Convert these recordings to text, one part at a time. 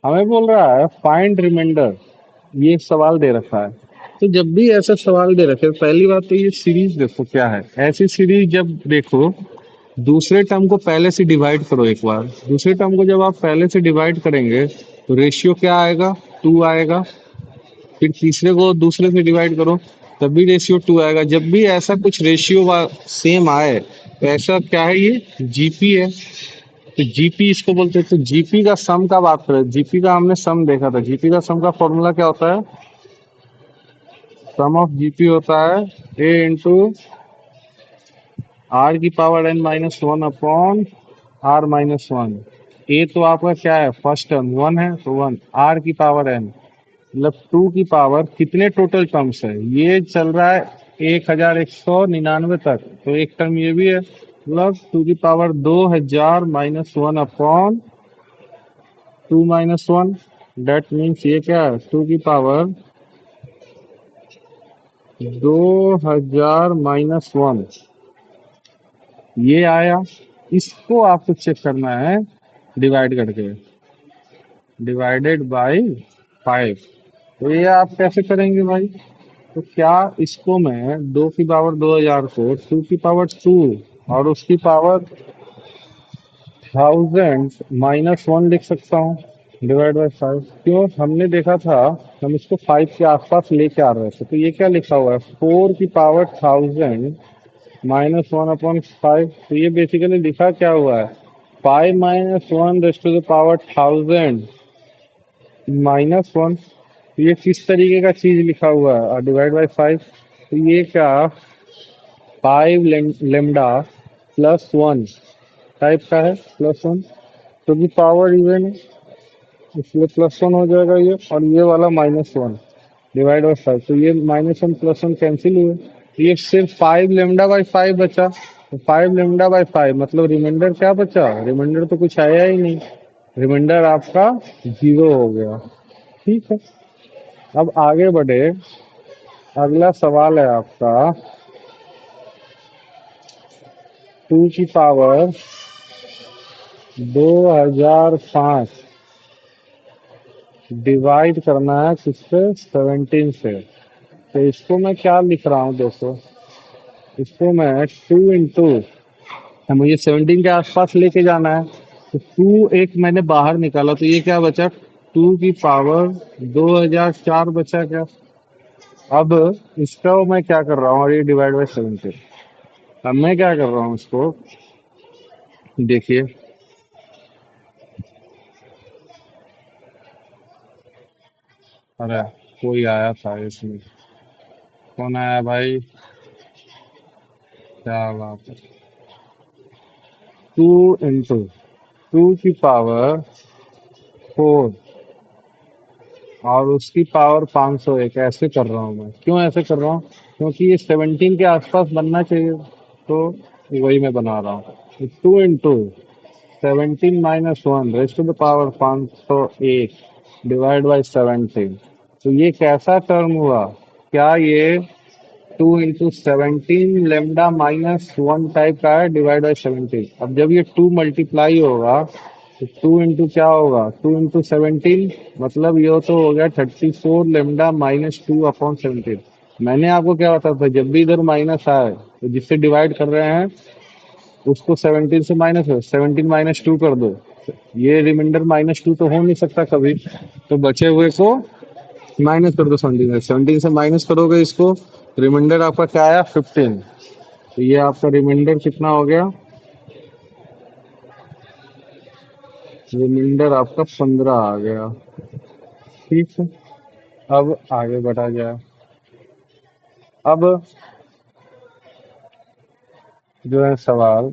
हमें बोल रहा है फाइंड रिमाइंडर, ये सवाल दे रखा है। तो जब भी ऐसा सवाल दे रखे, पहली बात तो ये सीरीज देखो क्या है। ऐसी सीरीज जब देखो, दूसरे टर्म को पहले से डिवाइड करो एक बार। दूसरे टर्म को जब आप पहले से डिवाइड करेंगे तो रेशियो क्या आएगा, 2 आएगा। फिर तीसरे को दूसरे से डिवाइड करो, तब भी रेशियो 2 आएगा। जब भी ऐसा कुछ रेशियो सेम आए तो ऐसा क्या है, ये जीपी है। तो जीपी इसको बोलते हैं। तो जीपी का सम का बात करें, जीपी का हमने सम देखा था। जीपी का सम का फॉर्मूला क्या होता है? सम ऑफ जीपी होता है ए इंटू आर की power n minus one upon r minus one. ए तो आपका क्या है, फर्स्ट टर्म 1 है तो 1, आर की पावर एन मतलब 2 की पावर कितने टोटल टर्म्स है, ये चल रहा है 1199 तक। तो एक टर्म ये भी है, मतलब 2 की power 2000 minus one upon 2 minus one. Date means ये क्या है, 2 की पावर 2000 माइनस वन, ये आया। इसको आपको चेक करना है डिवाइड करके, डिवाइडेड बाय 5। तो ये आप कैसे करेंगे भाई? तो क्या इसको मैं 2 की पावर 2000 को 2 की पावर 2 और उसकी पावर 1000 माइनस वन लिख सकता हूँ, डिवाइड बाय 5। क्यों? हमने देखा था, हम इसको 5 के आसपास लेके आ रहे थे। तो ये क्या लिखा हुआ है, 4 की पावर 1000 माइनस वन अपॉन 5। तो ये बेसिकली लिखा क्या हुआ है, 5 minus one raise to the power 1000 minus one. तो ये किस तरीके का चीज लिखा हुआ है, डिवाइड बाय 5। तो ये क्या, 5 लेमडा प्लस वन टाइप का है, प्लस वन, क्योंकि पावर इवन है इसलिए प्लस वन हो जाएगा ये, और ये वाला माइनस वन डिवाइड बाय 5। तो ये minus one plus one cancel हुए, तो ये सिर्फ 5 लेमडा बाई 5 बचा। तो 5 लेमडा बाई 5 मतलब रिमाइंडर क्या बचा, रिमाइंडर तो कुछ आया ही नहीं, रिमाइंडर आपका 0 हो गया। ठीक है, अब आगे बढ़े। अगला सवाल है आपका, 2 की पावर 2005 डिवाइड करना है किससे, 17 से। तो इसको मैं क्या लिख रहा हूँ दोस्तों, इसको मैं 2 इंटू, मुझे 17 के आसपास लेके जाना है। तो 2 एक मैंने बाहर निकाला, तो ये क्या बचा, 2 की पावर 2004 बचा क्या। अब इसका मैं क्या कर रहा हूँ, और ये डिवाइड बाय 17। अब मैं क्या कर रहा हूँ इसको, देखिए। अरे कोई आया था इसमें, कौन आया भाई, क्या बात है। 2 इंटू 2 की पावर 4 और उसकी पावर 501, ऐसे कर रहा हूँ मैं। क्यों ऐसे कर रहा हूँ, क्योंकि ये 17 के आसपास बनना चाहिए, तो वही मैं बना रहा हूँ। 2 into 17 minus one raised to the power 501 divide by 17। तो ये कैसा टर्म हुआ, क्या ये 2 into 17 lambda minus one type का है, डिवाइड बाई 17। अब जब ये 2 मल्टीप्लाई होगा तो 2 इंटू क्या होगा, 2 इंटू 17 मतलब ये तो हो गया 34 लेमडा माइनस टू अपॉन 17। मैंने आपको क्या बताया था, जब भी इधर माइनस आए तो जिससे डिवाइड कर रहे हैं उसको 17 से माइनस हो, 17 माइनस टू कर दो। ये रिमाइंडर माइनस टू तो हो नहीं सकता कभी, तो बचे हुए को माइनस कर दो 17 से। 17 से माइनस करोगे इसको, रिमाइंडर आपका क्या आया, 15। तो ये आपका रिमाइंडर कितना हो गया, रिमाइंडर आपका 15 आ गया। ठीक है, अब आगे बढ़ा जाए। अब जो है सवाल,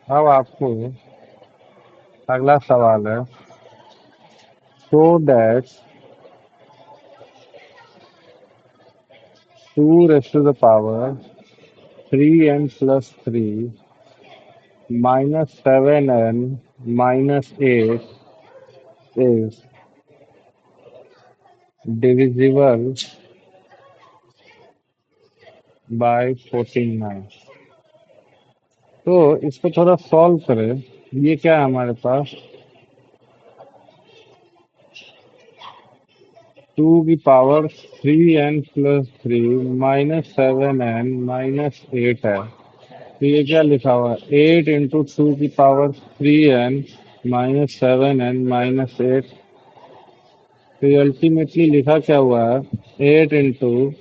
अब आपको अगला सवाल है, so that 2 raise to the power 3n plus 3 minus 7n minus 8 is divisible by 49। तो इसको थोड़ा सॉल्व करें। ये क्या है हमारे पास? 2 की पावर 3n+3 -7n-8 है। तो ये क्या लिखा हुआ है? 8 × 2 की पावर 3n -7n-8। तो ये अल्टीमेटली लिखा क्या हुआ है? 8 ×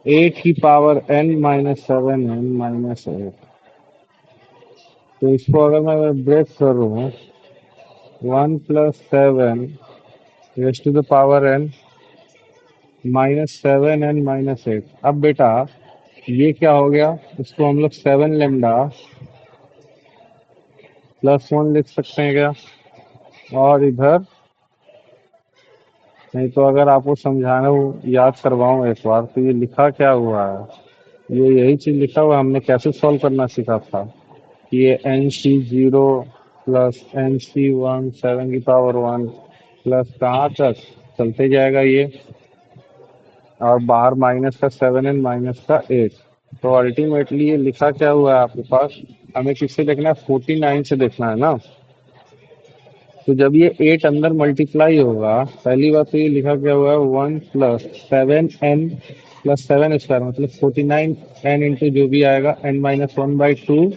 8 की पावर n -7n-8। तो इसको अगर मैं ब्रेक करूं, 1 + 7 raised to the power n -7n-8। अब बेटा ये क्या हो गया? इसको हम लोग 7 लैम्डा +1 लिख सकते हैं क्या? और इधर नहीं तो अगर आपको समझाना हो, याद करवाऊं एक बार, तो ये लिखा क्या हुआ है? ये यही चीज लिखा हुआ है। हमने कैसे सॉल्व करना सीखा था कि ये NC0 + NC1 7 की पावर 1 प्लस कहाँ तक चलते जाएगा ये, और बाहर माइनस का 7n -8। तो अल्टीमेटली ये लिखा क्या हुआ है आपके पास? हमें किससे देखना है? 49 से देखना है ना। तो जब ये 8 अंदर मल्टीप्लाई होगा, पहली बात तो ये लिखा क्या हुआ है? 1 + 7n + 7 स्क्वायर मतलब 49n इंटू जो भी आएगा n-1/2,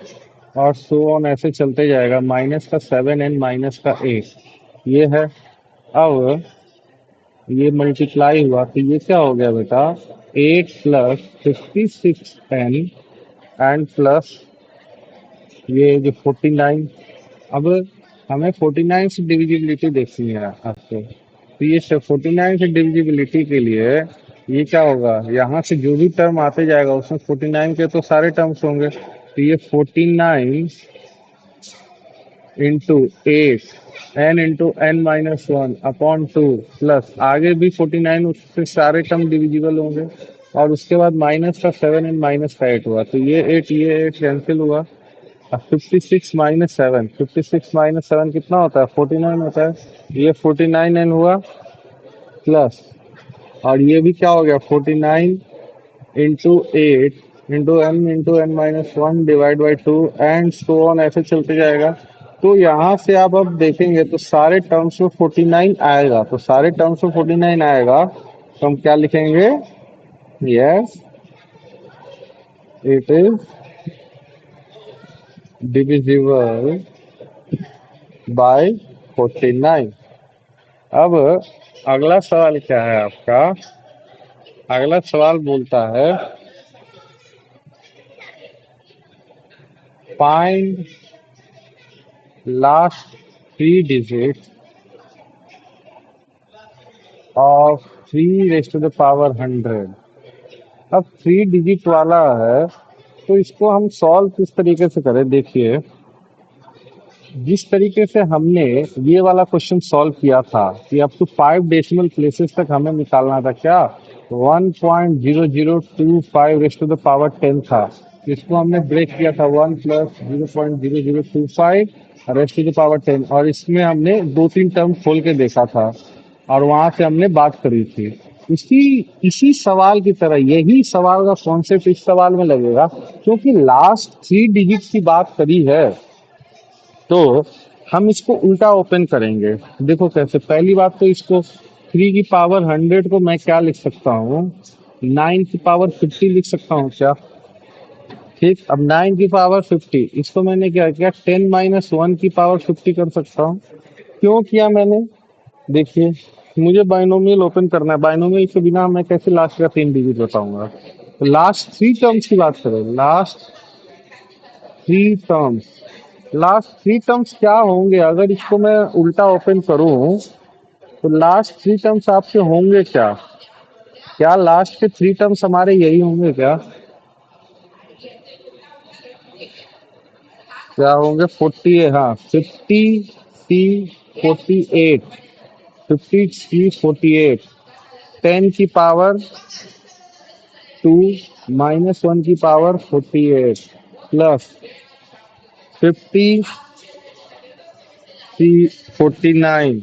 और सो ऑन ऐसे चलते जाएगा, माइनस का 7n -8 ये है। अब ये मल्टीप्लाई हुआ तो ये क्या हो गया बेटा? 8 + 56n एंड प्लस ये जो 49। अब हमें 49 से डिविजिबिलिटी देखनी है आपको। तो ये 49 से डिविजिबिलिटी के लिए ये क्या होगा? यहाँ से जो भी टर्म आते जाएगा उसमें 49 के तो सारे टर्म्स होंगे। तो ये 49 × 8 n × n-1 प्लस आगे भी 49, उससे सारे टर्म डिविजिबल होंगे। और उसके बाद माइनस का 7n -8 हुआ, तो ये 8 कैंसिल हुआ। अब 56 - 7 कितना होता है? 49 होता है। ये 49n हुआ प्लस, और ये भी क्या हो गया? 49 × 8 × n × n-1 and so on ऐसे चलते जाएगा। तो यहाँ से आप अब देखेंगे तो सारे टर्म्स में 49 आएगा, तो सारे टर्म्स में 49 आएगा तो हम क्या लिखेंगे? Yes, it is divisible by 49। अब अगला सवाल क्या है आपका? अगला सवाल बोलता है find last 3 digit of 3 raised to the power 100। अब 3 डिजिट वाला है, तो इसको हम सॉल्व किस तरीके से करें? देखिए, जिस तरीके से हमने ये वाला क्वेश्चन सॉल्व किया था कि अप टू 5 डेसिमल प्लेसेस तक हमें निकालना था क्या? 1.0025 रेस्ट टू द पावर 10 था। इसको हमने ब्रेक किया था 1 + 0.0025 रेस्ट टू द पावर 10, और इसमें हमने 2-3 टर्म खोल के देखा था और वहां से हमने बात करी थी। इसी इसी सवाल की तरह यही सवाल का कॉन्सेप्ट इस सवाल में लगेगा, क्योंकि लास्ट 3 डिजिट की बात करी है। तो हम इसको उल्टा ओपन करेंगे। देखो कैसे। पहली बात तो इसको 3 की पावर 100 को मैं क्या लिख सकता हूँ? 9 की पावर 50 लिख सकता हूँ क्या? ठीक। अब 9 की पावर 50 इसको मैंने क्या किया? 10 - 1 की पावर 50 कर सकता हूँ। क्यों किया मैंने? देखिए, मुझे बाइनोमियल ओपन करना है। बाइनोमियल के बिना मैं कैसे लास्ट का 3 डिजिट बताऊंगा? तो लास्ट 3 टर्म्स की बात करें। थ्री टर्म्स लास्ट 3 टर्म्स क्या होंगे अगर इसको मैं उल्टा ओपन करूं? तो लास्ट 3 टर्म्स आपके होंगे क्या? क्या लास्ट के 3 टर्म्स हमारे यही होंगे क्या? क्या होंगे? 40, हाँ, 50C48। 50C48 10 की पावर 2 -1 की पावर 48 प्लस 50C49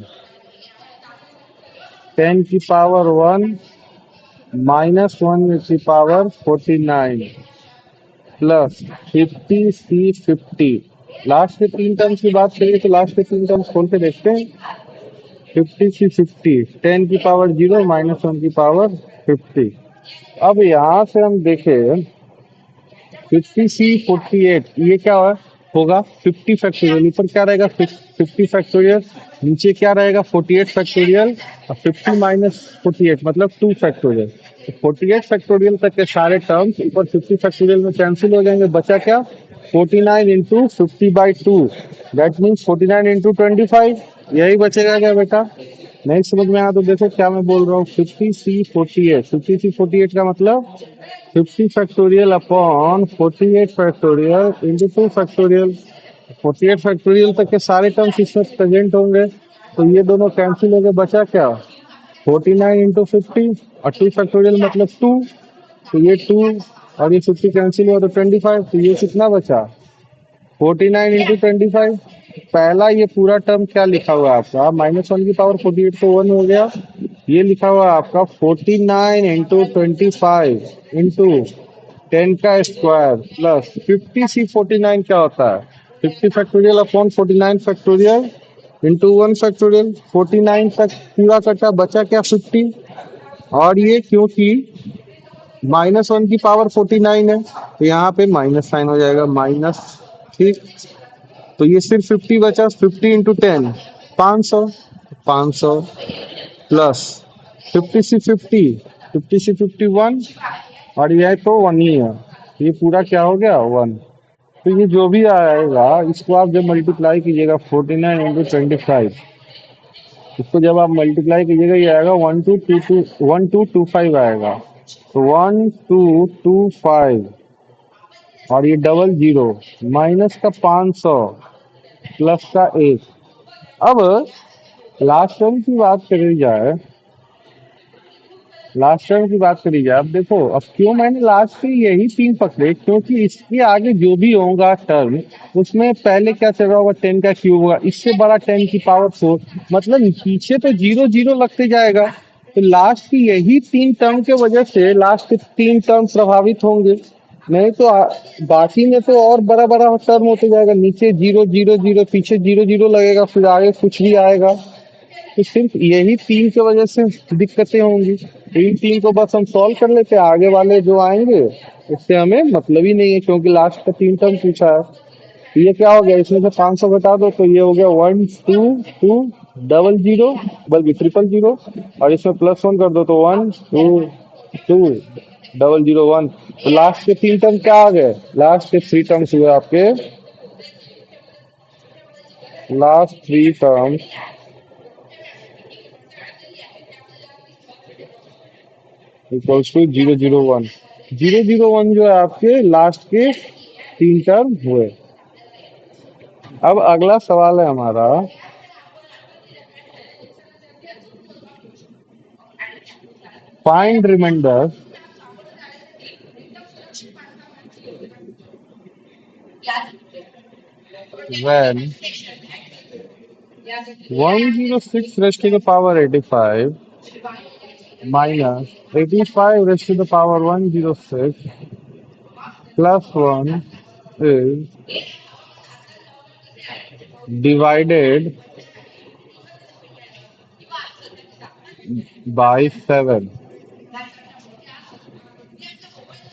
10 की पावर 1 -1 की पावर 49 प्लस 50C50 लास्ट के तीन टर्म्स की बात करिए तो लास्ट के तीन टर्म्स खोल के देखते हैं। 50 से 50, 10 की पावर 0 -1 की पावर 50। अब यहाँ से हम देखें 50C 48, ये क्या होगा? 50 फैक्टोरियल, ऊपर क्या रहेगा? 50 फैक्टोरियल, नीचे क्या रहेगा? 48 फैक्टोरियल, और 50 - 48 मतलब 2 फैक्टोरियल। तो 48 फैक्टोरियल तक के सारे टर्म्स ऊपर 50 फैक्टोरियल में कैंसिल हो जाएंगे, बचा क्या? 49 × 50/2, दैट मीन्स 49 × 25, यही बचेगा क्या बेटा? नहीं समझ में आया तो देखो क्या मैं बोल रहा हूँ। 50C 48, 50C 48 का मतलब 50 factorial upon 48 factorial into 2 factorial. 48 factorial तक के सारे टर्म्स इसमें प्रेजेंट होंगे, तो ये दोनों कैंसिल हो गए, बचा क्या? 49 × 50, और 2 फैक्टोरियल मतलब 2, तो ये 2 और ये 50 कैंसिल हुआ तो 25, तो ये कितना बचा? 49 × 25। पहला ये पूरा टर्म क्या लिखा हुआ है आपका? -1 की पावर 48 तो 1 हो गया। ये लिखा हुआ है आपका 49 × 25 इंटू 10 का स्क्वायर प्लस 50C 49 क्या होता है? 50 factorial upon 49 factorial into 1 factorial. 49 तक पूरा कटा, बचा क्या? 50। और ये क्योंकि -1 की पावर 49 है तो यहाँ पे माइनस साइन हो जाएगा, माइनस। ठीक, तो ये सिर्फ 50 बचा। 50 × 10, 500, 500 प्लस 50C 50, 50C 51, और यह तो 1 ही है, ये पूरा क्या हो गया? 1। तो ये जो भी आएगा इसको आप जब मल्टीप्लाई कीजिएगा 49 × 25, इसको जब आप मल्टीप्लाई कीजिएगा ये आएगा 1225 आएगा। तो 1225, और ये डबल जीरो, माइनस का 500, प्लस का 1। अब लास्ट टर्म की बात करी जाए, लास्ट टर्म की बात करी जाए, अब देखो अब क्यों मैंने लास्ट से यही तीन पकड़े, क्योंकि इसके आगे जो भी होगा टर्म उसमें पहले क्या चल रहा होगा? 10 का क्यूब होगा, इससे बड़ा 10 की पावर 4, मतलब पीछे तो जीरो जीरो लगते जाएगा। तो लास्ट की यही तीन टर्म के वजह से लास्ट के तीन टर्म प्रभावित होंगे, नहीं तो बाकी में तो और बड़ा बड़ा टर्म होते जाएगा, नीचे जीरो जीरो जीरो, पीछे जीरो जीरो लगेगा, फिर आगे कुछ भी आएगा। तो सिर्फ यही तीन की वजह से दिक्कतें होंगी, इन तीन को बस हम सॉल्व कर लेते हैं, आगे वाले जो आएंगे उससे हमें मतलब ही नहीं है, क्योंकि लास्ट का तीन टर्म पूछा है। तो ये क्या हो गया? इसमें से 500 घटा दो तो ये हो गया 1 2 2 डबल जीरो, बल्कि ट्रिपल जीरो, और इसमें +1 कर दो तो 1 2 2 डबल जीरो 1। तो लास्ट के तीन टर्म क्या आ गए? लास्ट के थ्री टर्म्स हुए आपके, last three terms equals to 0 0 1। 0 0 1 जो है आपके लास्ट के तीन टर्म हुए। अब अगला सवाल है हमारा, find reminder when 106 raised to the power 85 minus 85 raised to the power 106 plus 1 is divided by 7।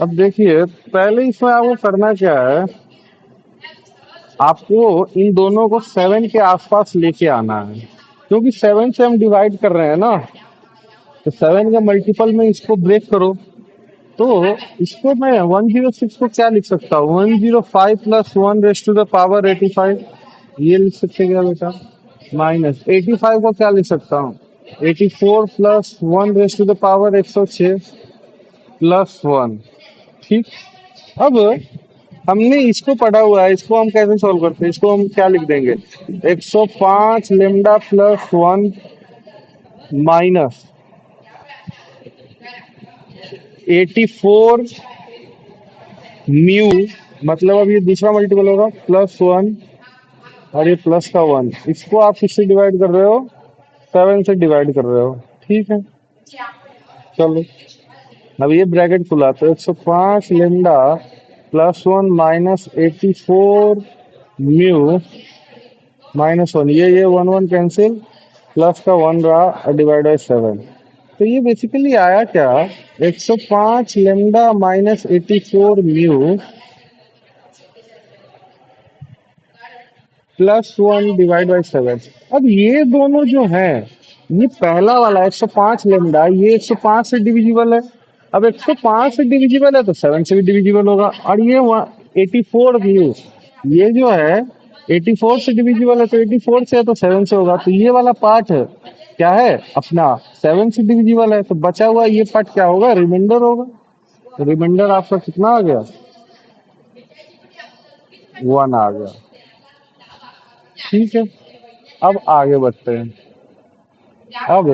अब देखिए पहले इसमें आपको करना क्या है, आपको इन दोनों को 7 के आसपास लेके आना है, क्योंकि 7 से हम डिवाइड कर रहे हैं ना, तो 7 का मल्टीपल में इसको ब्रेक करो। तो इसको मैं 106 को क्या लिख सकता हूँ? 105 plus 1 raise to the power 85, ये लिख सकते क्या बेटा? माइनस 85 को क्या लिख सकता हूँ? 84 plus 1 raise to the power 106 plus 1। ठीक, अब हमने इसको पढ़ा हुआ है, इसको हम कैसे सॉल्व करते हैं? इसको हम क्या लिख देंगे? 105 लेमडा प्लस 1 माइनस 84 म्यू, मतलब अब ये दूसरा मल्टीपल होगा, +1, और ये प्लस का 1, इसको आप किससे डिवाइड कर रहे हो? 7 से डिवाइड कर रहे हो। ठीक है, चलो अब ये ब्रैकेट खुला तो 105 लेमडा +1 माइनस 84 म्यू -1, ये 1 1 कैंसिल, प्लस का 1 रहा, डिवाइड बाई 7। तो ये बेसिकली आया क्या, 105 lambda minus 84 mu +1 divide by 7। अब ये दोनों जो है, ये पहला वाला 105 लेमडा, ये 105 से डिविजिबल है। अब 105 से डिविजिबल है तो 7 से भी डिविजिबल होगा। और ये 84 म्यू, ये जो है 84 से डिविजिबल है, तो 84 से है तो 7 से होगा। तो ये वाला पार्ट है क्या है अपना, 7 से डिविजिबल है, तो बचा हुआ ये पार्ट क्या होगा, रिमाइंडर होगा। तो रिमाइंडर आपका कितना आ गया, 1 आ गया। ठीक है, अब आगे बढ़ते हैं। अब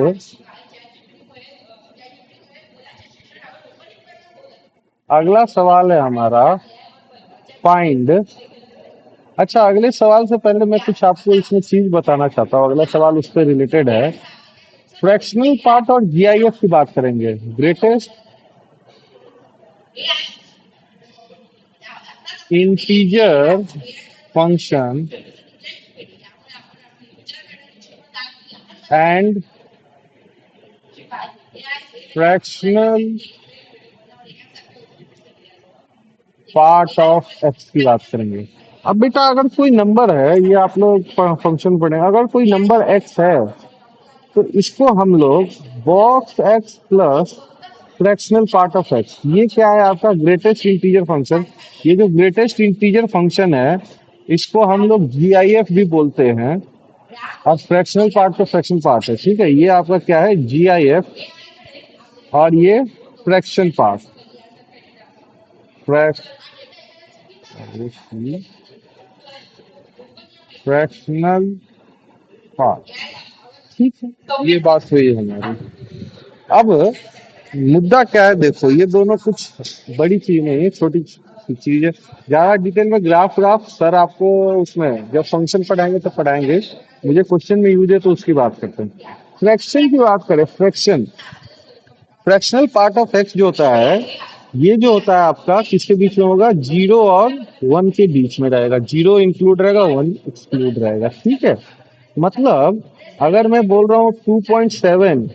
अगला सवाल है हमारा, फाइंड। अच्छा, अगले सवाल से पहले मैं कुछ आपको इसमें चीज बताना चाहता हूँ। अगला सवाल उस पर रिलेटेड है। फ्रैक्शनल पार्ट और जीआईएफ की बात करेंगे। Greatest integer function and fractional part of x की बात करेंगे। अब बेटा अगर कोई नंबर है, ये आप लोग फंक्शन पढ़े, अगर कोई नंबर एक्स है तो इसको हम लोग box x plus fractional part of x, ये क्या है आपका, ग्रेटेस्ट इंटीजर फंक्शन। ये जो ग्रेटेस्ट इंटीजर फंक्शन है, इसको हम लोग जीआईएफ भी बोलते हैं। और फ्रैक्शनल पार्ट तो फ्रैक्शन पार्ट है, ठीक है। ये आपका क्या है, जीआईएफ। और ये फ्रैक्शन पार्ट, फ्रैक्शनल पार्ट, ठीक है। ये बात हुई हमारी। अब मुद्दा क्या है, देखो ये दोनों कुछ बड़ी चीज नहीं है, छोटी चीज है। ज्यादा डिटेल में ग्राफ ग्राफ सर आपको उसमें जब फंक्शन पढ़ाएंगे तो पढ़ाएंगे। मुझे क्वेश्चन में यूज है तो उसकी बात करते हैं। फ्रैक्शन की बात करें, फ्रैक्शनल पार्ट ऑफ एक्स जो होता है, ये जो होता है आपका किसके बीच में होगा, 0 और 1 के बीच में रहेगा। 0 इंक्लूड रहेगा, 1 एक्सक्लूड रहेगा, ठीक है। मतलब अगर मैं बोल रहा हूँ 2.7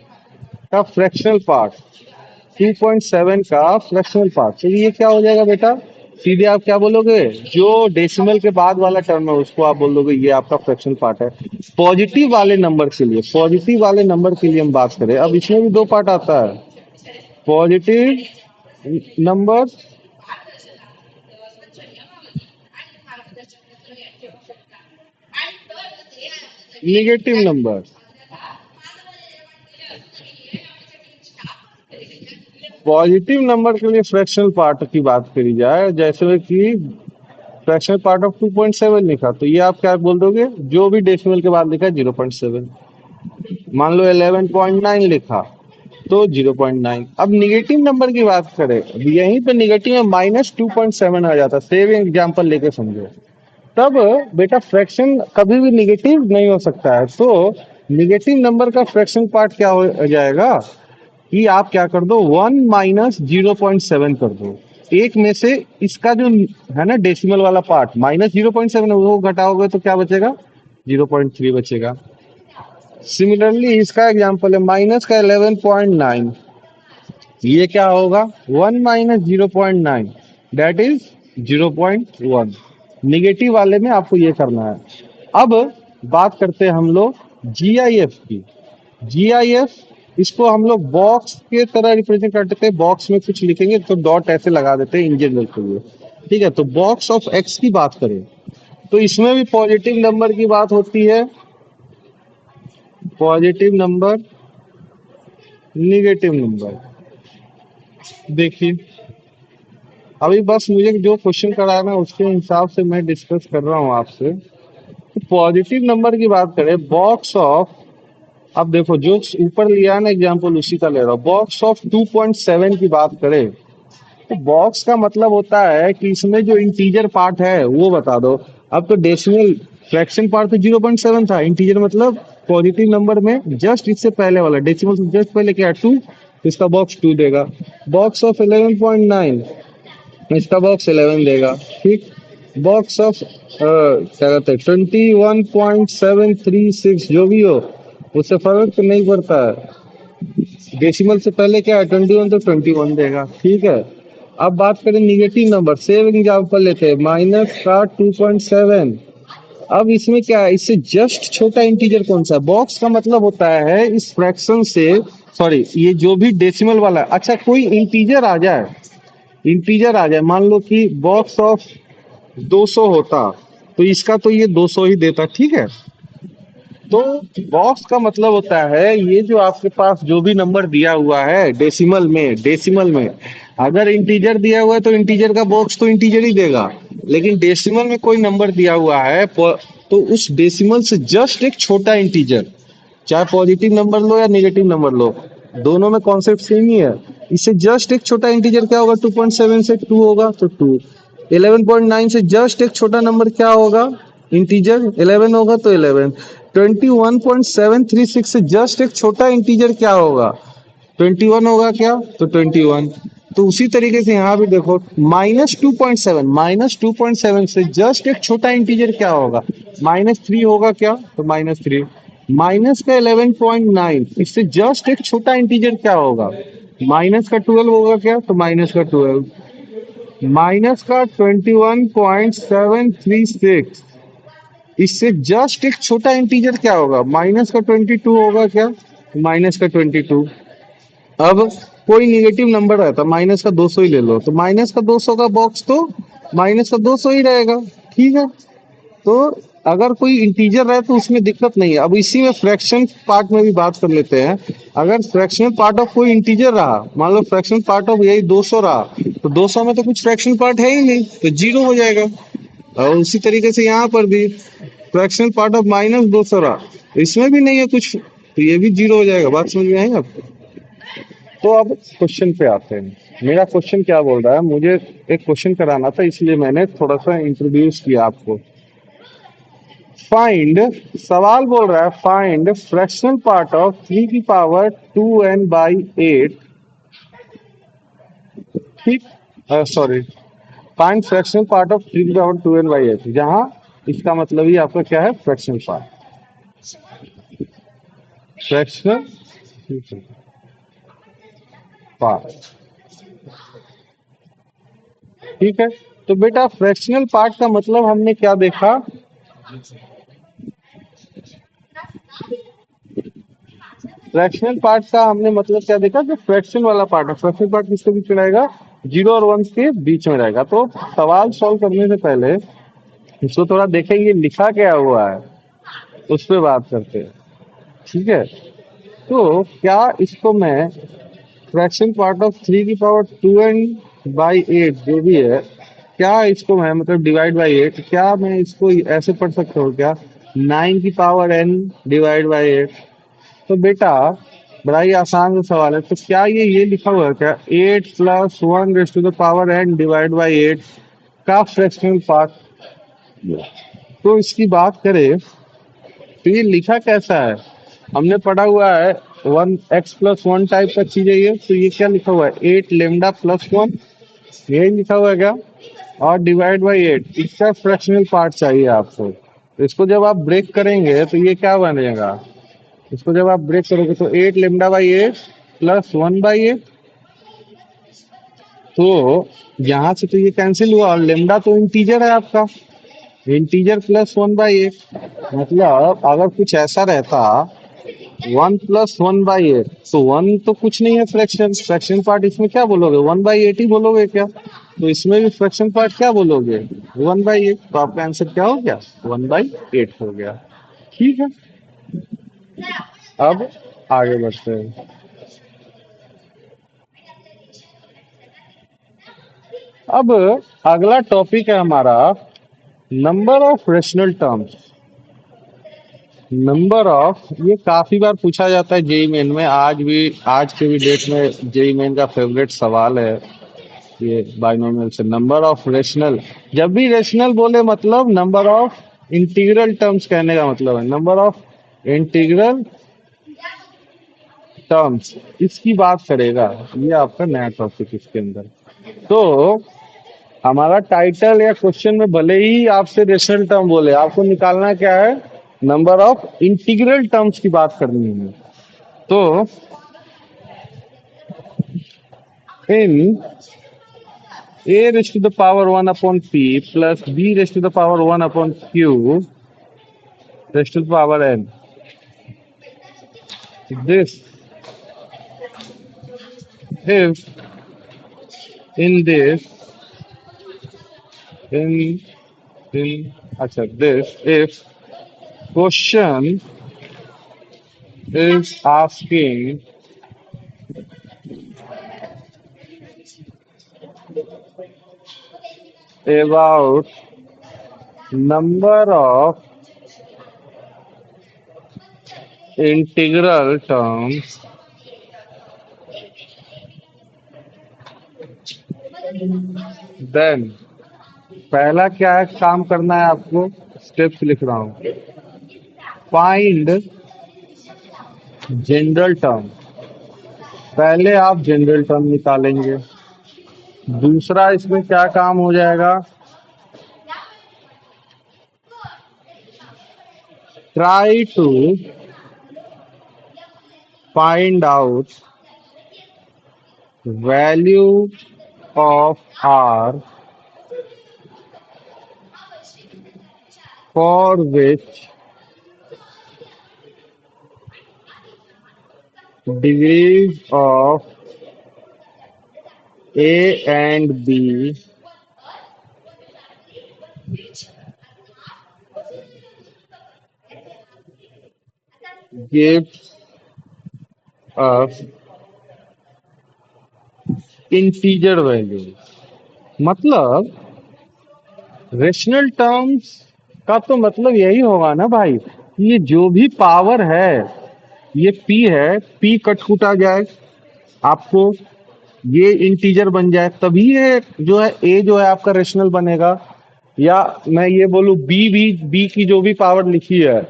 का फ्रैक्शनल पार्ट, 2.7 का फ्रैक्शनल पार्ट, तो ये क्या हो जाएगा बेटा, सीधे आप क्या बोलोगे, जो डेसिमल के बाद वाला टर्म है उसको आप बोल दोगे ये आपका फ्रैक्शनल पार्ट है। पॉजिटिव वाले नंबर के लिए, पॉजिटिव वाले नंबर के लिए हम बात करें, अब इसमें भी दो पार्ट आता है, positive number negative number. Positive number के लिए फ्रैक्शनल पार्ट की बात करी जाए, जैसे कि फ्रैक्शनल पार्ट ऑफ 2.7 लिखा, तो ये आप क्या बोल दोगे, जो भी डेसिमल के बाद लिखा है 0.7। मान लो 11.9 लिखा तो 0.9। अब निगेटिव नंबर की बात करें, अब यहीं पे निगेटिव में -2.7 आ जाता, सेम एग्जाम्पल लेके समझो। तब बेटा फ्रैक्शन कभी भी निगेटिव नहीं हो सकता है, तो निगेटिव नंबर का फ्रैक्शन पार्ट क्या हो जाएगा कि आप क्या कर दो, 1 - 0.7 कर दो। एक में से इसका जो है ना डेसिमल वाला पार्ट -0.7 वो घटाओगे तो क्या बचेगा, 0.3 बचेगा। सिमिलरली इसका एग्जांपल है माइनस का 11.9, ये क्या होगा, 1 - 0.9 दैट इज 0.1। निगेटिव वाले में आपको ये करना है। अब बात करते हैं हम लोग जीआईएफ की। जीआईएफ, इसको हम लोग बॉक्स के तरह रिप्रेजेंट करते हैं। बॉक्स में कुछ लिखेंगे तो डॉट ऐसे लगा देते हैं इन जनरल के लिए, ठीक है। तो बॉक्स ऑफ एक्स की बात करें तो इसमें भी पॉजिटिव नंबर की बात होती है, पॉजिटिव नंबर, निगेटिव नंबर। देखिए अभी बस मुझे जो क्वेश्चन कराना है उसके हिसाब से मैं डिस्कस कर रहा हूँ आपसे। तो पॉजिटिव नंबर की बात करें, बॉक्स ऑफ, अब देखो जो ऊपर लिया है ना एग्जाम्पल उसी का ले रहा हूँ। बॉक्स ऑफ 2.7 की बात करें तो बॉक्स का मतलब होता है कि इसमें जो इंटीजर पार्ट है वो बता दो। अब तो डेसिमल फ्रैक्शन पार्ट तो 0.7 था, इंटीजर मतलब पॉजिटिव नंबर में जस्ट इससे पहले वाला डेसिमल से जस्ट पहले क्या 2, इसका बॉक्स 2 देगा। बॉक्स ऑफ 11.9, इसका बॉक्स 11 देगा, ठीक। बॉक्स ऑफ क्या कहते हैं 21.736 जो भी हो, उससे फर्क तो नहीं पड़ता है। डेसिमल से पहले क्या है 21 तो 21 देगा, ठीक है। अब बात करें निगेटिव नंबर, सेम एग्जाम्पल लेते हैं, माइनस का 2.7। अब इसमें क्या है, इससे जस्ट छोटा इंटीजर कौन सा है? बॉक्स का मतलब होता है इस फ्रैक्शन से, सॉरी ये जो भी डेसिमल वाला है, अच्छा कोई इंटीजर आ जाए, इंटीजर आ जाए, मान लो कि बॉक्स ऑफ 200 होता, तो इसका तो ये 200 ही देता, ठीक है। तो बॉक्स का मतलब होता है ये जो आपके पास जो भी नंबर दिया हुआ है डेसिमल में, डेसिमल में अगर इंटीजर दिया हुआ है तो इंटीजर का बॉक्स तो इंटीजर ही देगा। लेकिन डेसिमल में कोई नंबर दिया हुआ है तो उस डेसिमल से जस्ट एक छोटा इंटीजर, चाहे पॉजिटिव नंबर लो या नेगेटिव नंबर लो, दोनों में कॉन्सेप्ट सेम ही है। इससे जस्ट एक छोटा इंटीजर क्या होगा, 2.7 से 2 होगा तो 2। 11.9 से जस्ट एक छोटा नंबर क्या होगा, इंटीजर 11 होगा तो 11। 21.736 से जस्ट एक छोटा इंटीजर क्या होगा, 21 होगा क्या, तो 21। तो उसी तरीके से यहाँ भी देखो, -2.7, -2.7 से जस्ट एक छोटा इंटीजर क्या होगा, -3 होगा क्या, तो -3। माइनस का 11.9, इससे जस्ट एक छोटा इंटीजर क्या होगा, माइनस का 12 होगा क्या, तो माइनस का 12। माइनस का 21.736, इससे जस्ट एक छोटा इंटीजर क्या होगा, माइनस का 22 होगा क्या, माइनस का 22। अब कोई निगेटिव नंबर रहता, माइनस का 200 ही ले लो, तो माइनस का 200 का बॉक्स तो माइनस का 200 ही रहेगा, ठीक है। तो अगर कोई इंटीजर रहे तो उसमें दिक्कत नहीं है। अब इसी में फ्रैक्शन पार्ट में भी बात कर लेते हैं। अगर फ्रैक्शनल पार्ट ऑफ कोई इंटीजर रहा, मान लो फ्रैक्शनल पार्ट ऑफ यही 200 रहा, तो 200 में तो कुछ फ्रैक्शनल पार्ट है ही नहीं, तो जीरो हो जाएगा। और उसी तरीके से यहाँ पर भी फ्रैक्शनल पार्ट ऑफ -200 रहा, तो इसमें भी नहीं है कुछ, तो ये भी जीरो हो जाएगा। बात समझ में आई आपको? तो अब क्वेश्चन पे आते हैं। मेरा क्वेश्चन क्या बोल रहा है, मुझे एक क्वेश्चन कराना था, इसलिए मैंने थोड़ा सा इंट्रोड्यूस किया आपको। फाइंड, सवाल बोल रहा है फाइंड फ्रैक्शनल पार्ट ऑफ 3 की पावर 2n/8, ठीक, sorry, find fractional part of 3 की पावर 2n/8, जहां इसका मतलब ही आपका क्या है, फ्रैक्शनल पार्ट, फ्रैक्शनल पार्ट, ठीक है। तो बेटा फ्रैक्शनल पार्ट का मतलब हमने क्या देखा, फ्रैक्शनल पार्ट का हमने मतलब क्या देखा, जो फ्रैक्शन वाला पार्ट है, फ्रैक्शनल पार्ट किसके बीच में रहेगा, 0 और 1 के बीच में रहेगा। तो सवाल सॉल्व करने से पहले इसको थोड़ा देखें ये लिखा क्या हुआ है, उस पर बात करते हैं, ठीक है। तो क्या इसको मैं फ्रैक्शन पार्ट ऑफ 3 की पावर 2n/8 जो भी है, क्या इसको मैं मतलब डिवाइड बाई 8, क्या मैं इसको ऐसे पढ़ सकता हूँ क्या, 9 की पावर n/8। तो बेटा बड़ा ही आसान सा सवाल है, तो क्या ये लिखा हुआ है क्या, 8+1 rays to the power n/8 का फ्रैक्शनल पार्ट। तो इसकी बात करें तो ये लिखा कैसा है, हमने पढ़ा हुआ है 1x+1 टाइप का चीज है ये, तो ये क्या लिखा हुआ है, 8λ+1, यही लिखा हुआ है क्या, और डिवाइड बाई 8, इसका फ्रैक्शनल पार्ट चाहिए आपको। तो इसको जब आप ब्रेक करेंगे तो ये क्या बनेगा, इसको जब आप ब्रेक करोगे तो 8λ/8 + 1/8, तो यहाँ से तो ये कैंसिल हुआ, और लेमडा तो इंटीजर है आपका, इंटीजर +1/8, मतलब अगर कुछ ऐसा रहता 1+1/8, तो 1 तो कुछ नहीं है, फ्रैक्शन फ्रैक्शन पार्ट इसमें क्या बोलोगे, 1/8 ही बोलोगे क्या, तो इसमें भी फ्रैक्शन पार्ट क्या बोलोगे, 1/8, तो आपका आंसर क्या हो गया, 1/8 हो गया, ठीक है। अब आगे बढ़ते हैं। अब अगला टॉपिक है हमारा number of rational terms. Number of, ये काफी बार पूछा जाता है जेई मेन में, आज भी, आज के भी डेट में जेई मेन का फेवरेट सवाल है ये, बाइनोमियल से नंबर ऑफ रेशनल। जब भी रेशनल बोले मतलब नंबर ऑफ इंटीग्रल टर्म्स कहने का मतलब है, नंबर ऑफ इंटीग्रल टर्म्स, इसकी बात करेगा, ये आपका नया टॉपिक इसके अंदर। तो हमारा टाइटल या क्वेश्चन में भले ही आपसे रेशनल टर्म बोले, आपको निकालना क्या है, नंबर ऑफ इंटीग्रल टर्म्स की बात करनी है। तो इन a raised to the power 1 upon p plus b raised to the power 1 upon q raised to the power n, this if in this in अच्छा, this if question is asking about number of integral terms, then पहला क्या है काम करना है आपको, steps लिख रहा हूं। फाइंड जनरल टर्म, पहले आप जनरल टर्म निकालेंगे। दूसरा इसमें क्या काम हो जाएगा, try to find out value of R for which degrees of A and B gives us integer value। मतलब रेशनल टर्म्स का तो मतलब यही होगा ना भाई, कि ये जो भी पावर है, ये p है, p कट कुटा जाए, आपको ये इंटीजर बन जाए, तभी ये जो है a जो है आपका रेशनल बनेगा। या मैं ये बोलूं b की जो भी पावर लिखी है,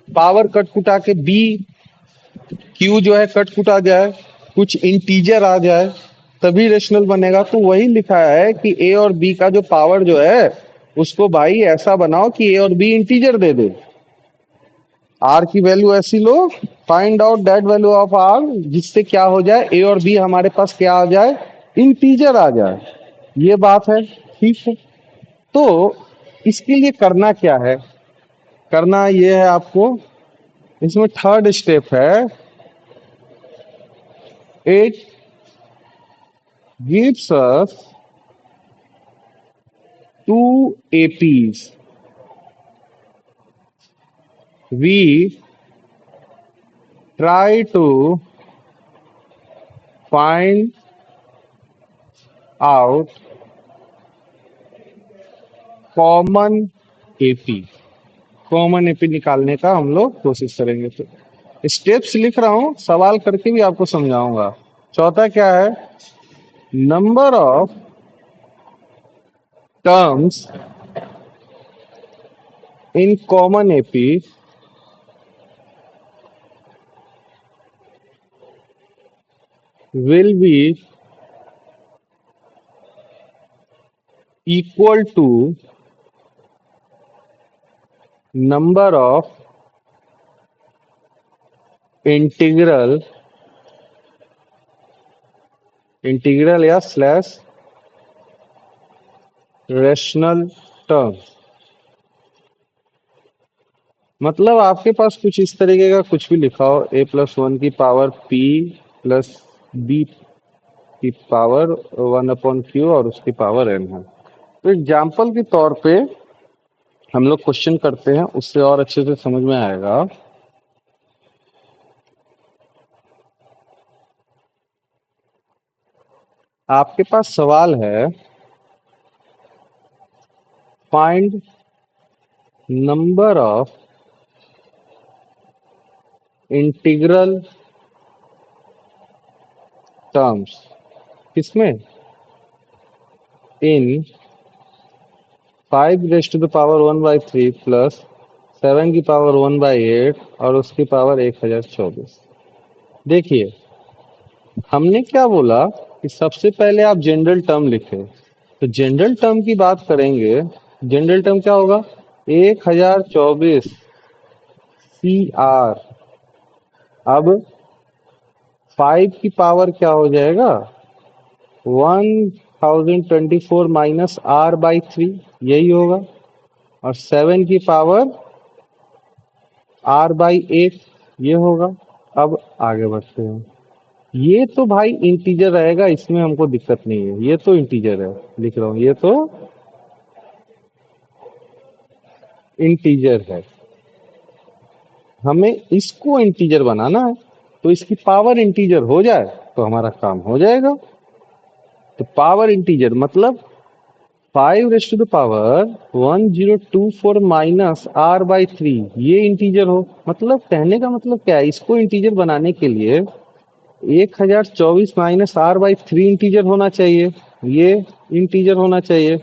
पावर कट कुटा के b q जो है कट कुटा जाए, कुछ इंटीजर आ जाए, तभी रेशनल बनेगा। तो वही लिखा है कि a और b का जो पावर जो है, उसको भाई ऐसा बनाओ कि a और b इंटीजर दे दे। r की वैल्यू ऐसी लो, find out that value of r, जिससे क्या हो जाए, a और b हमारे पास क्या आ जाए, इंटीजर आ जाए। ये बात है, ठीक है। तो इसके लिए करना क्या है, करना ये है आपको, इसमें थर्ड स्टेप है, it gives us two APs, we try to find out common AP, common AP निकालने का हम लोग कोशिश करेंगे। तो स्टेप्स लिख रहा हूं, सवाल करके भी आपको समझाऊंगा। चौथा क्या है, number of terms in common AP will be equal to number of integral या स्लैश रेशनल टर्म। मतलब आपके पास कुछ इस तरीके का कुछ भी लिखा हो, a+1 की पावर p प्लस b की पावर 1/q और उसकी पावर n है। तो एग्जाम्पल के तौर पे हम लोग क्वेश्चन करते हैं, उससे और अच्छे से समझ में आएगा। आपके पास सवाल है, find number of integral terms, किसमें, in 5 raise to the power 1/3 plus 7 की पावर 1/8 और उसकी पावर 1024। देखिए, हमने क्या बोला कि सबसे पहले आप जनरल टर्म लिखे, तो जनरल टर्म की बात करेंगे। जनरल टर्म क्या होगा? 1024 CR। अब 5 की पावर क्या हो जाएगा? 1024 माइनस R/3, यही होगा। और 7 की पावर R/8, ये होगा। अब आगे बढ़ते हैं। ये तो भाई इंटीजर रहेगा, इसमें हमको दिक्कत नहीं है, ये तो इंटीजर है। लिख रहा हूँ, ये तो इंटीजर है। हमें इसको इंटीजर बनाना है, तो इसकी पावर इंटीजर हो जाए तो हमारा काम हो जाएगा। तो पावर इंटीजर मतलब 5 raise to the power 1024 minus R/3, ये इंटीजर हो। मतलब कहने का मतलब क्या है, इसको इंटीजर बनाने के लिए 1024 माइनस R/3 इंटीजर होना चाहिए, ये इंटीजर होना चाहिए।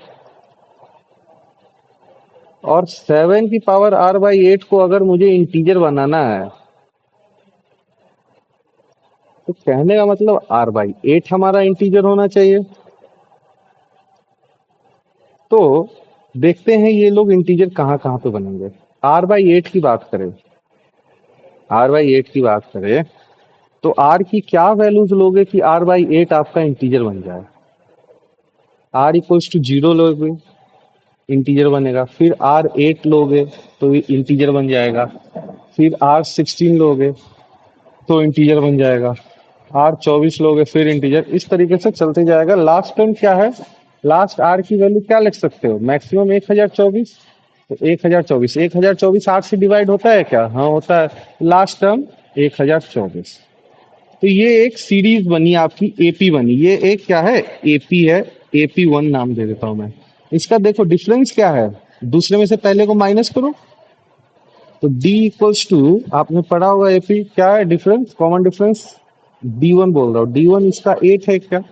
और 7 की पावर R/8 को अगर मुझे इंटीजर बनाना है, तो कहने का मतलब R/8 हमारा इंटीजर होना चाहिए। तो देखते हैं ये लोग इंटीजर कहाँ कहाँ पे बनेंगे। R/8 की बात करें, R/8 की बात करें, तो R की क्या वैल्यूज लोगे कि R/8 आपका इंटीजर बन जाए? R इक्वल्स टू 0 लोगे, इंटीजर बनेगा। फिर R8 लोगे तो ये इंटीजर बन जाएगा। फिर R16 लोगे तो इंटीजर बन जाएगा। R24 लोगे फिर इंटीजर, इस तरीके से चलते जाएगा। लास्ट टर्म क्या है? लास्ट R की वैल्यू क्या लिख सकते हो? मैक्सिमम 1024। तो 1024, 1024 8 से डिवाइड होता है क्या? हाँ होता है। Last term 1024। तो ये एक सीरीज बनी आपकी, एपी बनी। ये एक क्या है? एपी है। AP1 नाम दे देता हूं मैं। इसका देखो डिफरेंस क्या है, दूसरे में से पहले को माइनस करो। तो D इक्वल्स टू, आपने पढ़ा होगा एपी क्या है डिफरेंस, कॉमन डिफरेंस। D1 बोल रहा हूँ, D1 इसका 8 है क्या?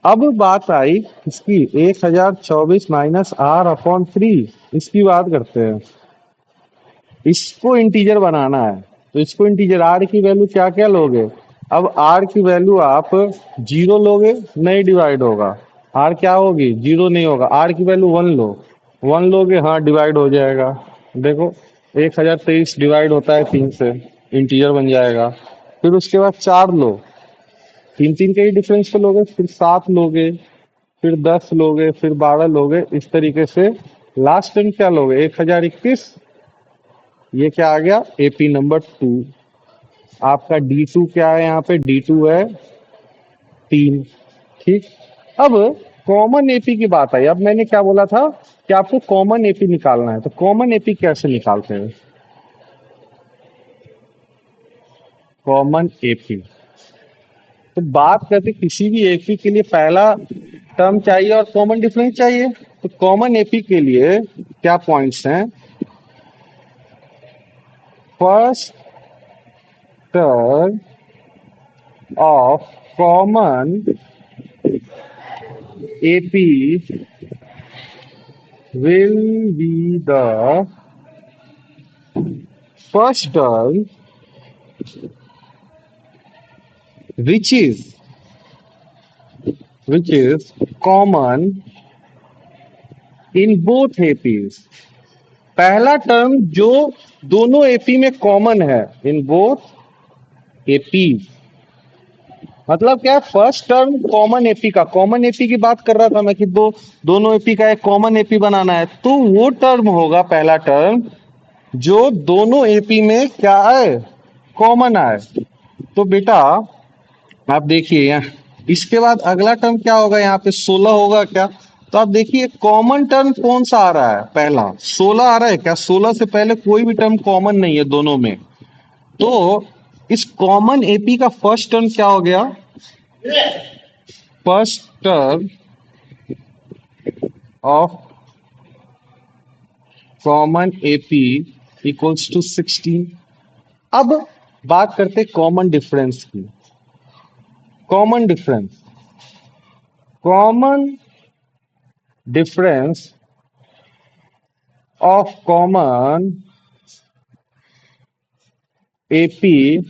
अब बात आई इसकी 1024 माइनस R/3, इसकी बात करते हैं। इसको इंटीजर बनाना है, तो इसको इंटीजर R की वैल्यू क्या क्या लोगे? अब R की वैल्यू आप 0 लोगे, नहीं डिवाइड होगा। R क्या होगी? 0 नहीं होगा। R की वैल्यू 1 लो, 1 लोगे, हाँ डिवाइड हो जाएगा। देखो 1023 डिवाइड होता है 3 से, इंटीजर बन जाएगा। फिर उसके बाद 4 लो, तीन तीन के ही डिफरेंस पे लोगे। फिर 7 लोगे, फिर 10 लोगे, फिर 12 लोगे, इस तरीके से। लास्ट टाइम क्या लोगे? 1021। ये क्या आ गया? AP number 2। आपका D2 क्या है? यहाँ पे D2 है 3। ठीक। अब कॉमन एपी की बात आई। अब मैंने क्या बोला था कि आपको कॉमन एपी निकालना है, तो कॉमन एपी कैसे निकालते हैं? कॉमन एपी, तो बात करते किसी भी एपी के लिए पहला टर्म चाहिए और कॉमन डिफरेंस चाहिए। तो कॉमन एपी के लिए क्या पॉइंट्स हैं? First term of common AP will be the first term which is which is common in both APs। पहला टर्म जो दोनों एपी में कॉमन है, इन बोथ एपीज। मतलब क्या? फर्स्ट टर्म कॉमन एपी का, कॉमन एपी की बात कर रहा था मैं कि दोनों एपी का एक कॉमन एपी बनाना है, तो वो टर्म होगा पहला टर्म जो दोनों एपी में क्या है? कॉमन आए। तो बेटा आप देखिए यहाँ, इसके बाद अगला टर्म क्या होगा? यहाँ पे 16 होगा क्या? तो आप देखिए कॉमन टर्म कौन सा आ रहा है? पहला 16 आ रहा है क्या? 16 से पहले कोई भी टर्म कॉमन नहीं है दोनों में। तो इस कॉमन एपी का फर्स्ट टर्म क्या हो गया? First term of common AP equals to 16। अब बात करते कॉमन डिफरेंस की। Common difference, common difference of common AP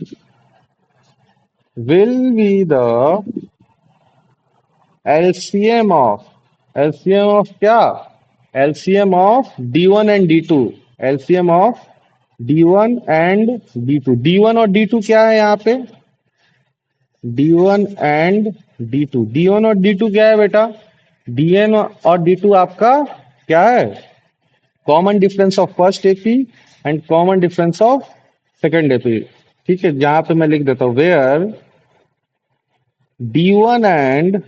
will be the LCM of LCM of क्या? LCM of D1 and D2। LCM of D1 and D2। D1 और D2 क्या है यहाँ पे? D1 and D2। D1 और D2 क्या है बेटा? DN और D2 आपका क्या है? Common difference of first AP and common difference of second AP. ठीक है, जहां पे मैं लिख देता हूं where D1 and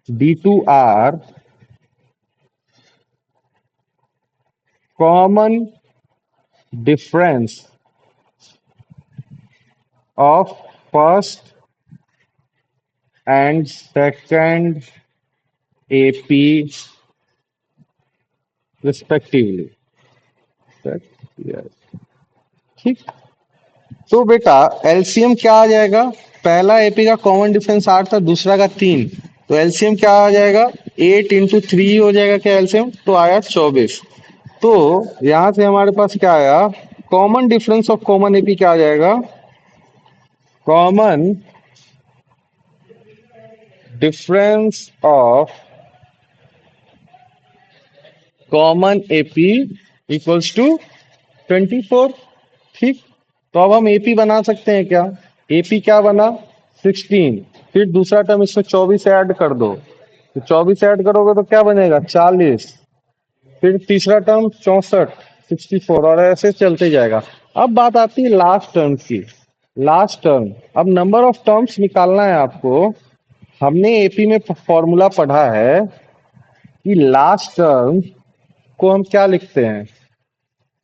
D2 are common difference of first and second AP respectively. ठीक। तो बेटा एलसीएम क्या आ जाएगा? पहला एपी का कॉमन डिफरेंस 8 था, दूसरा का 3। तो एलसीएम क्या आ जाएगा? 8 इंटू 3 हो जाएगा क्या एलसीएम? तो आया 24। तो यहां से हमारे पास क्या आया? Common difference of common AP क्या आ जाएगा? Common difference of common AP equals to 24। ठीक। तो अब हम एपी बना सकते हैं क्या? एपी क्या बना? 16। फिर दूसरा टर्म इसमें 24 ऐड कर दो, तो 24 ऐड करोगे तो क्या बनेगा? 40। फिर तीसरा टर्म 64, 64, और ऐसे चलते जाएगा। अब बात आती है लास्ट टर्म की। लास्ट टर्म, अब नंबर ऑफ टर्म्स निकालना है आपको। हमने एपी में फॉर्मूला पढ़ा है कि लास्ट टर्म को हम क्या लिखते हैं?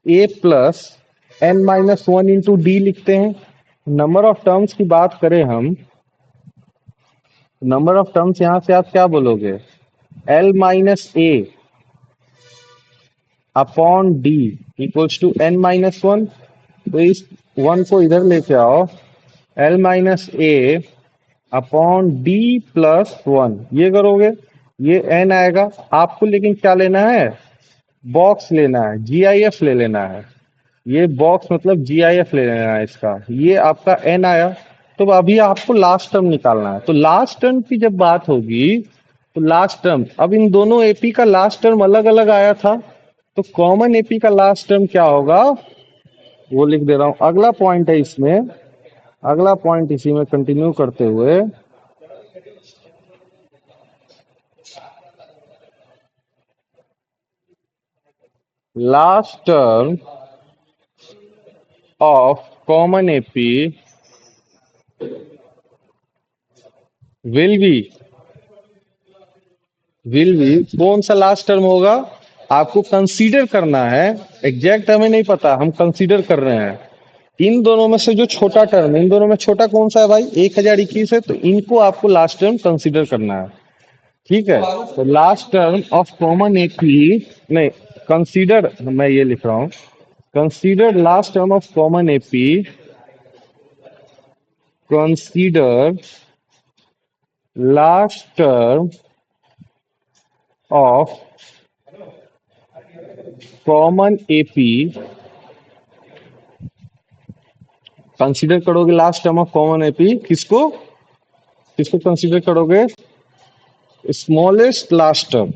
ए प्लस N-1 इंटू डी लिखते हैं। नंबर ऑफ टर्म्स की बात करें हम, नंबर ऑफ टर्म्स यहां से आप क्या बोलोगे? L-A upon D equals to N-1। तो इस वन को इधर लेके आओ, L-A अपॉन डी प्लस 1, ये करोगे, ये n आएगा। आपको लेकिन क्या लेना है? बॉक्स लेना है, GIF ले लेना है। ये बॉक्स मतलब GIF ले लेना है इसका। ये आपका n आया। तो अभी आपको लास्ट टर्म निकालना है। तो लास्ट टर्म की जब बात होगी, तो लास्ट टर्म, अब इन दोनों एपी का लास्ट टर्म अलग अलग आया था, तो कॉमन एपी का लास्ट टर्म क्या होगा वो लिख दे रहा हूं। अगला पॉइंट है इसमें, अगला पॉइंट इसी में कंटिन्यू करते हुए, last term of common AP will be, will be कौन सा लास्ट टर्म होगा? आपको कंसीडर करना है। एग्जैक्ट हमें नहीं पता, हम कंसीडर कर रहे हैं। इन दोनों में से जो छोटा टर्म है, इन दोनों में छोटा कौन सा है भाई? 1021 है, तो इनको आपको लास्ट टर्म कंसीडर करना है। ठीक है, तो last term of common AP, नहीं, कंसीडर, मैं ये लिख रहा हूं, consider last term of common AP, consider last term of common AP, consider करोगे last term of common AP किसको? किसको कंसीडर करोगे? Smallest last term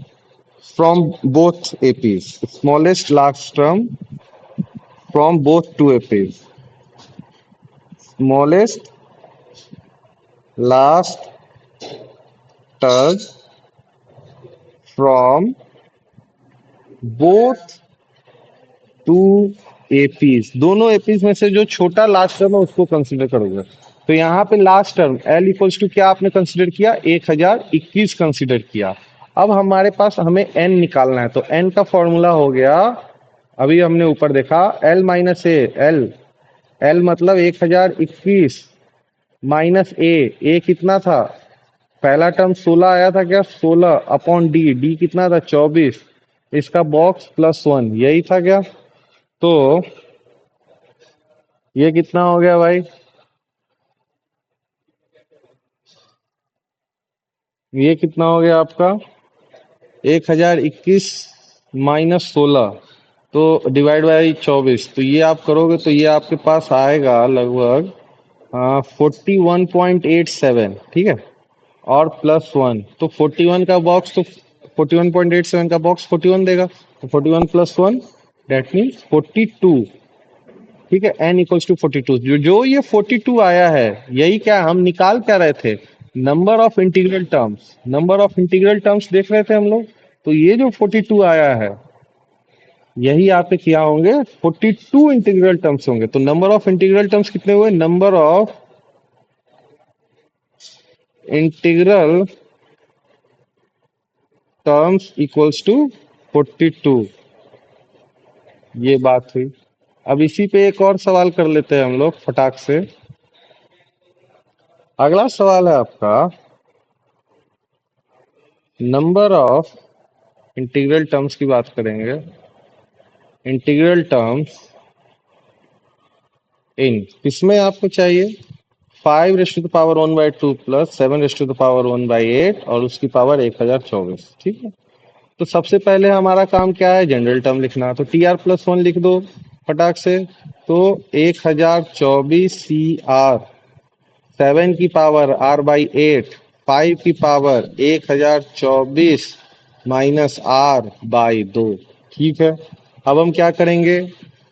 from both APs, smallest last term from both two APs, smallest last term from both two APs. दोनों APs में से जो छोटा last term है उसको कंसीडर करोगे। तो यहाँ पे last term L equals to क्या आपने कंसीडर किया? 1021 कंसीडर किया। अब हमारे पास हमें एन निकालना है, तो एन का फॉर्मूला हो गया, अभी हमने ऊपर देखा, एल माइनस ए। एल, एल मतलब 1021 माइनस ए कितना था? पहला टर्म 16 आया था क्या? 16 अपॉन डी, डी कितना था? 24। इसका बॉक्स प्लस 1, यही था क्या? तो ये कितना हो गया भाई? ये कितना हो गया आपका? 1021 माइनस 16, तो डिवाइड बाई 24, तो ये आप करोगे तो ये आपके पास आएगा लगभग 41.87। ठीक है, और +1 तो 41 का बॉक्स तो 41.87 का बॉक्स 41 देगा, तो 41 + 1 दैट मीन्स 42। ठीक है, n इक्वल्स टू 42। जो जो ये 42 आया है, यही क्या हम निकाल क्या रहे थे? Number of integral terms, number of integral terms देख रहे थे हम लोग। तो ये जो 42 आया है, यही आपके क्या होंगे? 42 इंटीग्रल टर्म्स होंगे। तो नंबर ऑफ इंटीग्रल टर्म्स कितने हुए? Number of integral terms equals to 42। ये बात हुई। अब इसी पे एक और सवाल कर लेते हैं हम लोग फटाक से। अगला सवाल है आपका, नंबर ऑफ इंटीग्रल टर्म्स की बात करेंगे। इंटीग्रल टर्म्स इन किसमें आपको चाहिए? 5 ⁻² प्लस 7 ⁻⁴ और उसकी पावर 1024। ठीक है, तो सबसे पहले हमारा काम क्या है? जनरल टर्म लिखना। तो TR+1 लिख दो फटाक से। तो 1024 CR, 7 की पावर R/8, 5 की पावर 1024 -R/2। ठीक है, अब हम क्या करेंगे?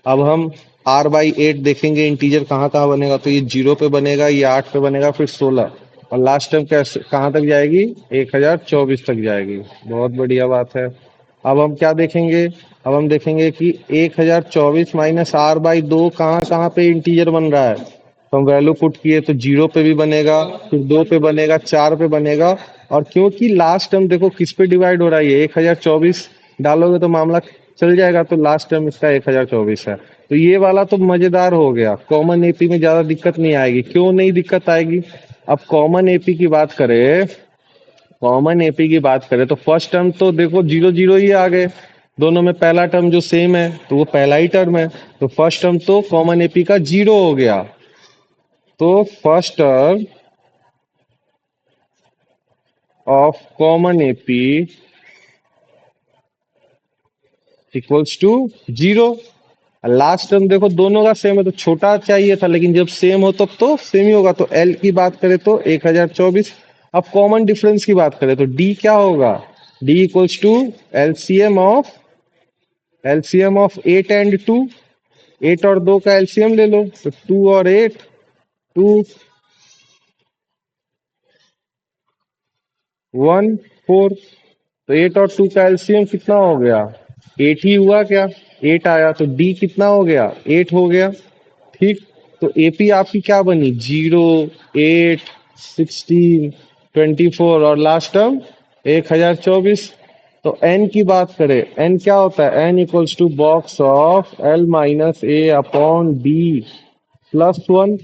अब हम R/8 देखेंगे इंटीजर कहाँ कहाँ बनेगा। तो ये 0 पे बनेगा, ये 8 पे बनेगा, फिर 16, और लास्ट टर्म कैसे कहाँ तक जाएगी? 1024 तक जाएगी। बहुत बढ़िया बात है। अब हम क्या देखेंगे? अब हम देखेंगे कि 1024 -R/2 कहाँ कहाँ पे इंटीजर बन रहा है। तो हम वैल्यू पुट किए तो 0 पे भी बनेगा, फिर 2 पे बनेगा, 4 पे बनेगा। और क्योंकि लास्ट टर्म देखो किस पे डिवाइड हो रहा है, ये 1024 डालोगे तो मामला चल जाएगा। तो लास्ट टर्म इसका 1024 है। तो ये वाला तो मजेदार हो गया। कॉमन एपी में ज्यादा दिक्कत नहीं आएगी। क्यों नहीं दिक्कत आएगी? अब कॉमन एपी की बात करें, कॉमन एपी की बात करें तो फर्स्ट टर्म तो देखो 0 0 ही आ गए। दोनों में पहला टर्म जो सेम है तो वो पहला ही टर्म है। तो फर्स्ट टर्म तो कॉमन एपी का 0 हो गया। तो first term of common AP equals to 0। Last term देखो दोनों का सेम है तो छोटा चाहिए था, लेकिन जब सेम हो तब तो सेम ही होगा। तो एल की बात करें तो 1024। अब कॉमन डिफरेंस की बात करें तो डी क्या होगा? D equals to LCM of 8 and 2। 8 और 2 का एलसीएम ले लो तो 2 और 8, 2 1 4। तो 8 और 2 का एलसीएम कितना हो गया? 8 ही हुआ क्या? 8 आया तो डी कितना हो गया? 8 हो गया। ठीक, तो एपी आपकी क्या बनी? 0, 8, 16, 24 और लास्ट टर्म 1024। तो एन की बात करें, एन क्या होता है? N equals to box of L-A/D+1।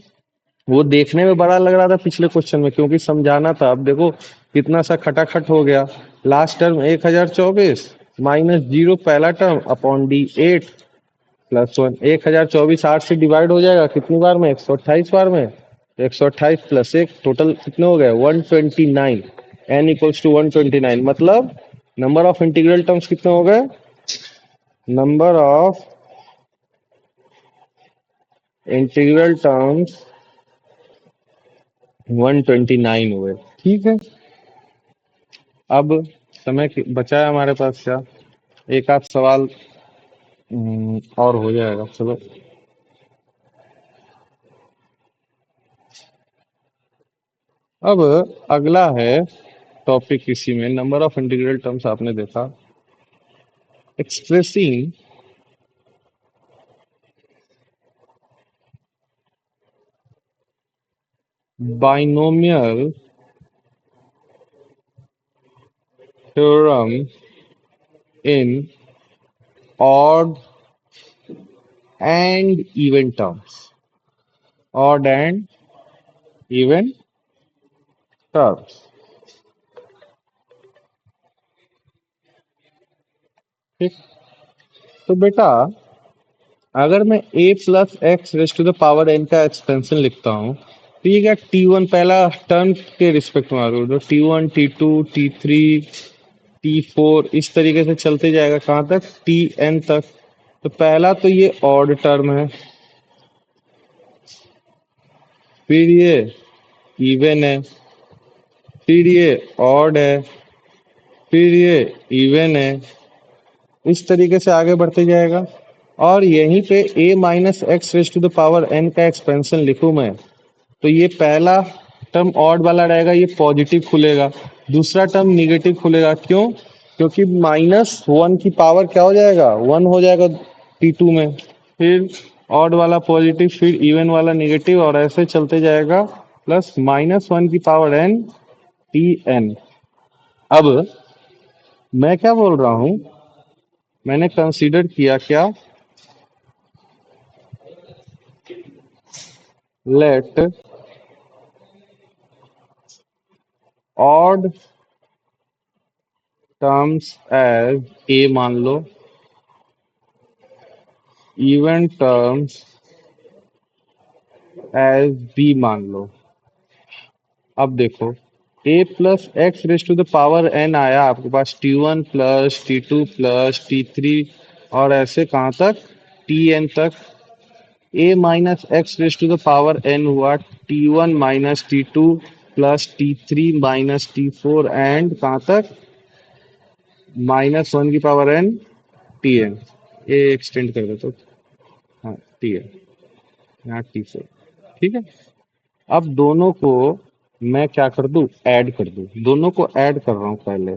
वो देखने में बड़ा लग रहा था पिछले क्वेश्चन में, क्योंकि समझाना था। अब देखो कितना सा खटाखट हो गया। लास्ट टर्म 1024 -0 पहला टर्म अपॉन डी 8+1। 1024 8 से डिवाइड हो जाएगा कितनी बार में? 128 बार में। 128 + 1 टोटल कितने हो गए? 129। एन इक्वल्स टू 129, मतलब नंबर ऑफ इंटीग्रल टर्म्स कितने हो गए? नंबर ऑफ इंटीग्रल टर्म्स 129 हुए। ठीक है, अब समय बचा है हमारे पास क्या? एक आध सवाल और हो जाएगा। चलो, अब अगला है टॉपिक इसी में। नंबर ऑफ इंटीग्रल टर्म्स आपने देखा। Expressing binomial theorem in odd and even terms, odd and even terms. ठीक, तो बेटा अगर मैं a+x⁻n का एक्सपेंशन लिखता हूँ तो ये क्या t1 पहला टर्म के रिस्पेक्ट में आ रहा है? t1 t2 t3 t4 इस तरीके से चलते जाएगा कहाँ तक? tn तक। तो पहला तो ये ऑड टर्म है, फिर ये इवन है, फिर ये ऑड है, फिर ये इवन है, इस तरीके से आगे बढ़ते जाएगा। और यहीं पे a minus x raise to the power n का एक्सपेंशन लिखूं मैं, तो ये पहला टर्म ऑड वाला रहेगा, ये पॉजिटिव खुलेगा। दूसरा टर्म निगेटिव खुलेगा, क्यों? क्योंकि माइनस वन की पावर क्या हो जाएगा, वन हो जाएगा T2 में। फिर ऑड वाला पॉजिटिव, फिर इवन वाला निगेटिव, और ऐसे चलते जाएगा प्लस माइनस वन की पावर n Tn। अब मैं क्या बोल रहा हूं, मैंने कंसीडर किया क्या, let odd terms as A मान लो, इवन टर्म्स एज बी मान लो। अब देखो, a plus x raise to the power n आया आपके पास, T1 plus T2 plus T3, और ऐसे कहाँ तक, Tn तक। a minus x raise to the power n हुआ T1 minus T2 plus T3 minus T4, and कहाँ तक, माइनस वन की पावर n Tn। ये एक्सटेंड कर देता हूँ, हाँ Tn, यहाँ T4। ठीक है। अब दोनों को मैं क्या कर दूं, ऐड कर दूं, दोनों को ऐड कर रहा हूं पहले।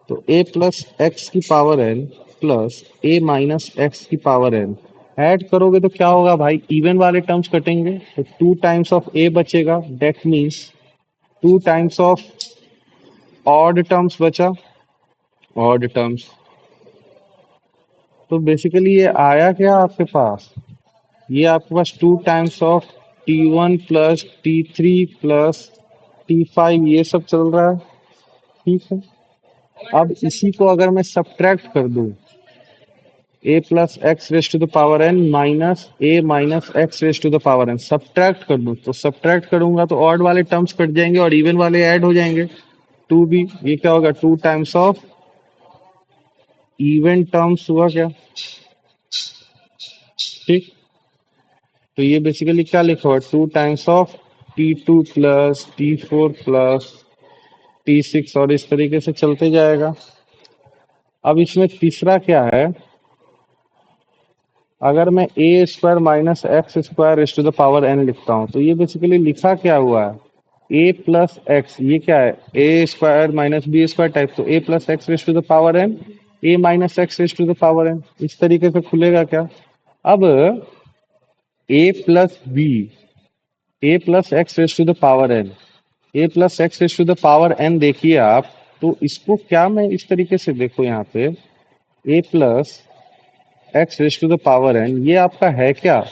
तो a प्लस एक्स की power n plus a minus x की पावर n ऐड करोगे तो क्या होगा भाई, इवन वाले टर्म्स कटेंगे, तो टू टाइम्स ऑफ a बचेगा, that means two times of odd terms बचा, ऑड टर्म्स। तो बेसिकली ये आया क्या आपके पास, ये आपके पास two times of T1 plus T3 plus T5, ये सब चल रहा है। ठीक है। अब इसी को अगर मैं सब्ट्रैक्ट कर दूं, a plus x raise to the power n minus a minus x raise to the power n, subtract कर दूं, तो सब्ट्रैक्ट करूंगा तो ऑड वाले टर्म्स कट जाएंगे और इवन वाले ऐड हो जाएंगे, टू भी। ये क्या होगा, to times of even terms हुआ क्या। ठीक। तो ये बेसिकली क्या लिखा हुआ, to times of T2 plus T4 plus T6, और इस तरीके से चलते जाएगा। अब इसमें तीसरा क्या है, अगर मैं a square minus x square raise to the power n लिखता हूँ, तो ये बेसिकली लिखा क्या हुआ है, ए प्लस एक्स, ये क्या है, a square minus b square type, तो a plus x raise to the power n, a minus x raise to the power n, इस तरीके से खुलेगा क्या। अब a plus b, a plus x raise to the power n, a plus x raise to the power n देखिए आप, तो इसको क्या मैं इस तरीके से देखो यहाँ पे, a plus x raise to the power n, ये आपका है क्या,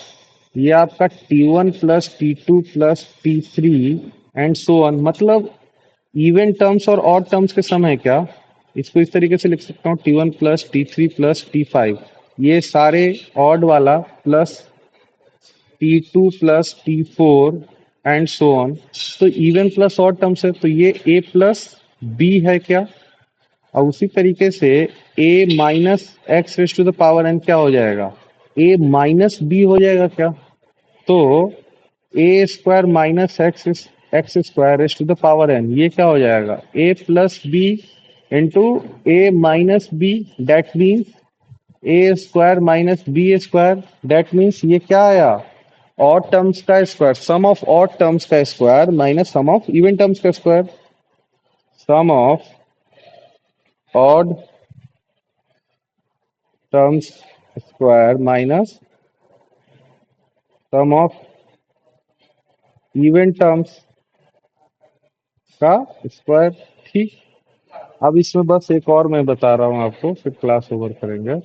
ये आपका T1 plus T2 plus T3 and so on, मतलब इवन टर्म्स और ऑड टर्म्स के सम है क्या। इसको इस तरीके से लिख सकता हूँ, T1 plus T3 plus T5, ये सारे ऑड वाला, plus T2 plus T4 and so on. तो इवन प्लस ऑड टर्म्स है, तो ये a प्लस बी है क्या। और उसी तरीके से a minus x raise to the power n क्या हो जाएगा, a माइनस बी हो जाएगा क्या। तो a square minus x square raise to the power n, ये क्या हो जाएगा, a plus b into a minus b, that means a square minus b square, that means ये क्या आया, ऑड टर्म्स का square, sum of odd terms का square minus sum of even terms का square, sum of odd terms square minus sum of even terms का square. ठीक। अब इसमें बस एक और मैं बता रहा हूँ आपको, फिर क्लास ओवर करेंगे।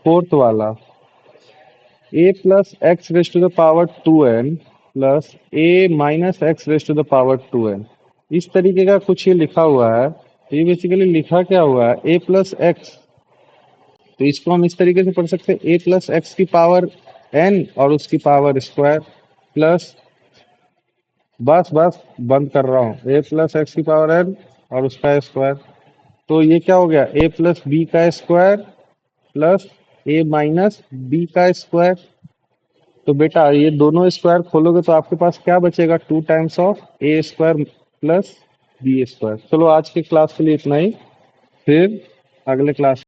फोर्थ वाला, a plus x raise to the power 2n plus a minus x raise to the power 2n, इस तरीके का कुछ ये लिखा हुआ है। तो ये बेसिकली लिखा क्या हुआ है, ए प्लस एक्स, तो इसको हम इस तरीके से पढ़ सकते हैं, ए प्लस एक्स की पावर n और उसकी पावर स्क्वायर, प्लस, बस बस बंद कर रहा हूँ, ए प्लस एक्स की पावर n और उसका स्क्वायर। तो ये क्या हो गया, ए प्लस बी का square plus a minus B का स्क्वायर। तो बेटा ये दोनों स्क्वायर खोलोगे तो आपके पास क्या बचेगा, two times of A square plus B square. चलो आज की क्लास के लिए इतना ही। फिर अगले क्लास